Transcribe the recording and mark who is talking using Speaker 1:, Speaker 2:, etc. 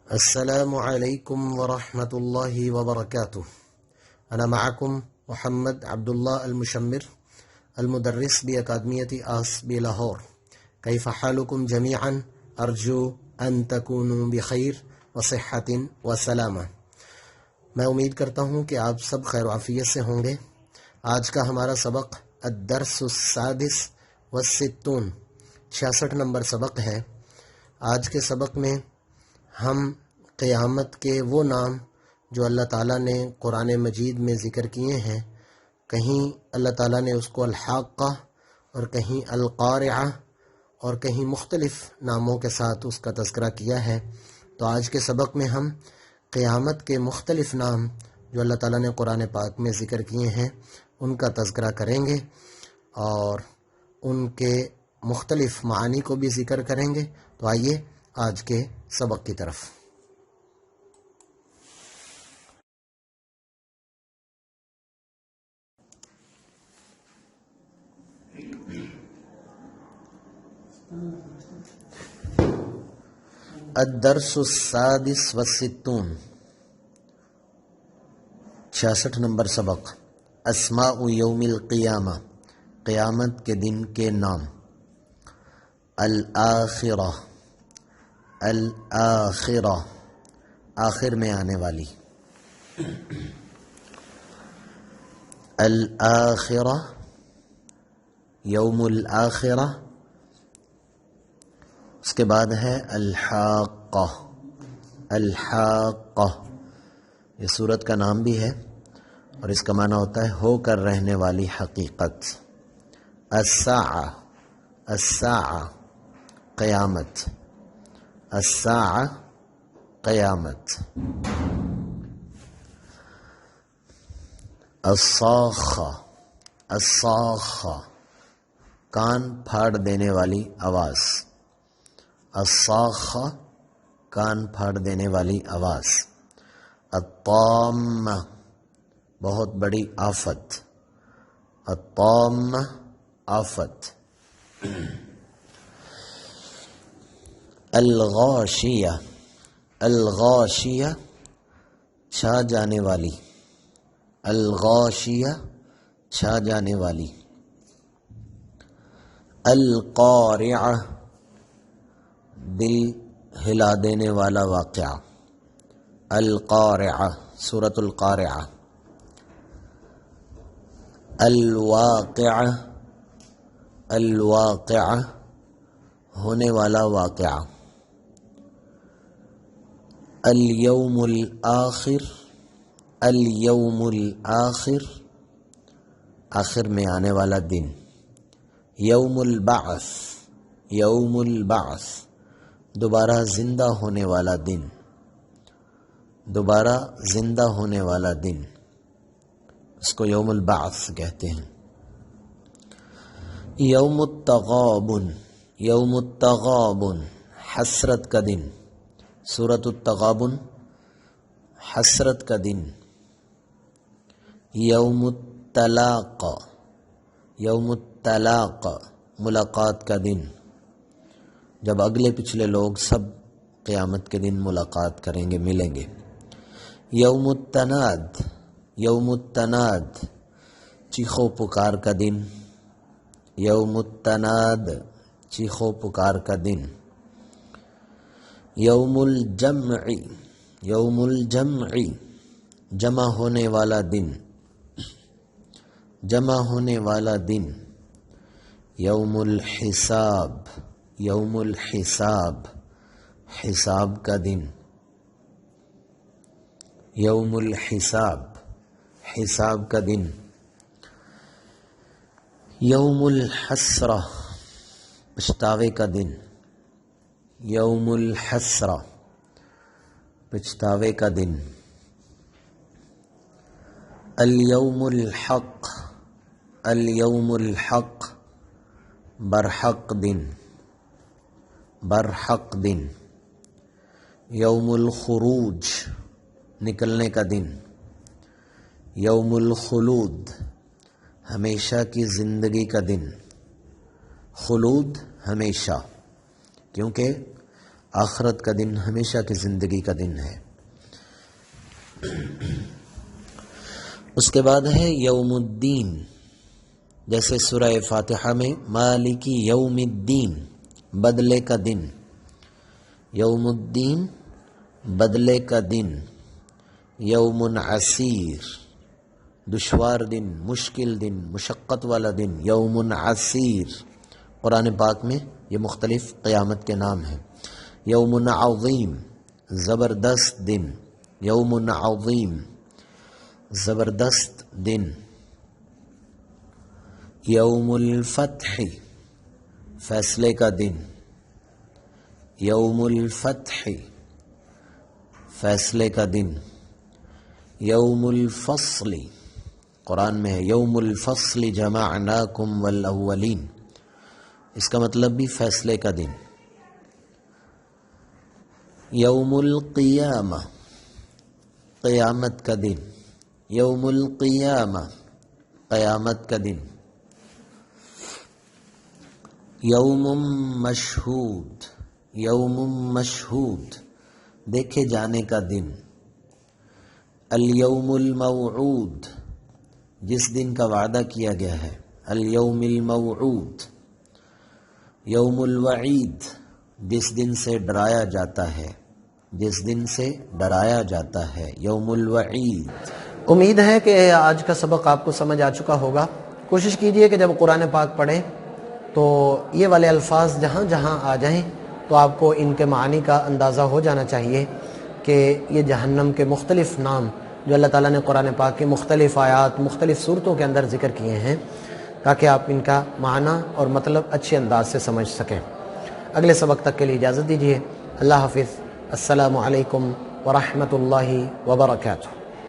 Speaker 1: السلام عليكم ورحمة الله وبركاته. أنا معكم محمد عبد الله المشمر المدرس بأكاديمية آس بلاهور. كيف حالكم جميعا؟ أرجو أن تكونوا بخير وصحة وسلامة. میں امید کرتا ہوں کہ آپ سب خیر و عافیت سے ہوں گے. آج کا ہمارا سبق الدرس السادس والستون 66 نمبر سبق ہے. آج کے سبق میں ہم قیامت کے وہ نام جو اللہ تعالیٰ نے قرآن مجید میں ذکر کیے ہیں، کہیں اللہ تعالیٰ نے اس کو الحاقہ اور کہیں القارعہ اور کہیں مختلف ناموں کے ساتھ اس کا تذکرہ کیا ہے. تو آج کے سبق میں ہم قیامت کے مختلف نام جو اللہ تعالیٰ نے قرآن پاک میں ذکر کیے ہیں ان کا تذکرہ کریں گے اور ان کے مختلف معانی کو بھی ذکر کریں گے. تو آئیے آج کے سبق کی طرف. الدرس السادس والستون 66 نمبر سبق. اسماء یوم القیامہ، قیامت کے دن کے نام. الآخرہ، الآخرہ آخر میں آنے والی. الآخرہ، یوم الآخرہ. اس کے بعد ہے الحاقہ، الحاقہ یہ سورت کا نام بھی ہے اور اس کا معنی ہوتا ہے ہو کر رہنے والی حقیقت. الساعہ، الساعہ قیامت، الساعہ قیامت. الصاخہ، الصاخہ کان پھاڑ دینے والی آواز. الصاخہ کان پھاڑ دینے والی آواز. الطامہ بہت بڑی آفت، الطامہ آفت. الغاشیہ، الغاشیہ چھا جانے والی، الغاشیہ چھا جانے والی. القارعہ دل ہلا دینے والا واقعہ. القارعہ سورۃ القارعہ. الواقعہ، الواقعہ ہونے والا واقعہ. الیوم الآخر، الیوم الآخر آخر میں آنے والا دن. یوم البعث، یوم البعث دوبارہ زندہ ہونے والا دن، دوبارہ زندہ ہونے والا دن. اس کو یوم البعث کہتے ہیں. یوم التغابن، یوم التغابن حسرت کا دن. سورۃ التغابن حسرت کا دن. یوم الطلاق، یوم الطلاق ملاقات کا دن، جب اگلے پچھلے لوگ سب قیامت کے دن ملاقات کریں گے، ملیں گے. یوم التناد، یوم التناد چیخو پکار کا دن. یوم التناد چیخو پکار کا دن. یوم الجمع، یوم الجمع جمع ہونے والا دن، جمع ہونے والا دن. یوم الحساب، یوم الحساب حساب کا دن. یوم الحساب حساب کا دن. یوم الحسرہ پچھتاوے کا دن. یوم الحسرہ پچھتاوے کا دن. الیوم الحق، الیوم الحق برحق دن، برحق دن. یوم الخروج نکلنے کا دن. یوم الخلود ہمیشہ کی زندگی کا دن. خلود ہمیشہ، کیونکہ آخرت کا دن ہمیشہ کی زندگی کا دن ہے۔ اس کے بعد ہے یوم الدین، جیسے سورہ فاتحہ میں مالک یوم الدین، بدلے کا دن، یوم الدین بدلے کا دن، یوم عسیر دشوار دن، مشکل دن، مشقت والا دن، یوم عسیر قرآن پاک میں یہ مختلف قیامت کے نام ہیں۔ یوم عظیم زبردست دن، یوم عظیم زبردست دن، یوم الفتح فیصلے کا دن، یوم الفتح فیصلے کا دن، یوم الفصل قرآن میں ہے یوم الفصل جمعناکم والاولین، اس کا مطلب بھی فیصلے کا دن۔ یوم القیامہ قیامت کا دن، یوم القیامہ قیامت کا دن، یوم مشہود یوم مشہود دیکھے جانے کا دن، الیوم الموعود جس دن کا وعدہ کیا گیا ہے، الیوم الموعود، یوم الوعید جس دن سے ڈرایا جاتا ہے، جس دن سے ڈرایا جاتا ہے، یوم الوعید۔
Speaker 2: امید ہے کہ آج کا سبق آپ کو سمجھ آ چکا ہوگا۔ کوشش کیجئے کہ جب قرآن پاک پڑھیں تو یہ والے الفاظ جہاں جہاں آ جائیں تو آپ کو ان کے معنی کا اندازہ ہو جانا چاہیے کہ یہ جہنم کے مختلف نام جو اللہ تعالیٰ نے قرآن پاک کی مختلف آیات مختلف صورتوں کے اندر ذکر کیے ہیں، تاکہ آپ ان کا معنی اور مطلب اچھے انداز سے سمجھ سکیں۔ اگلے سبق تک کے لیے اجازت دیجیے۔ اللہ حافظ۔ السلام علیکم ورحمۃ اللہ وبرکاتہ۔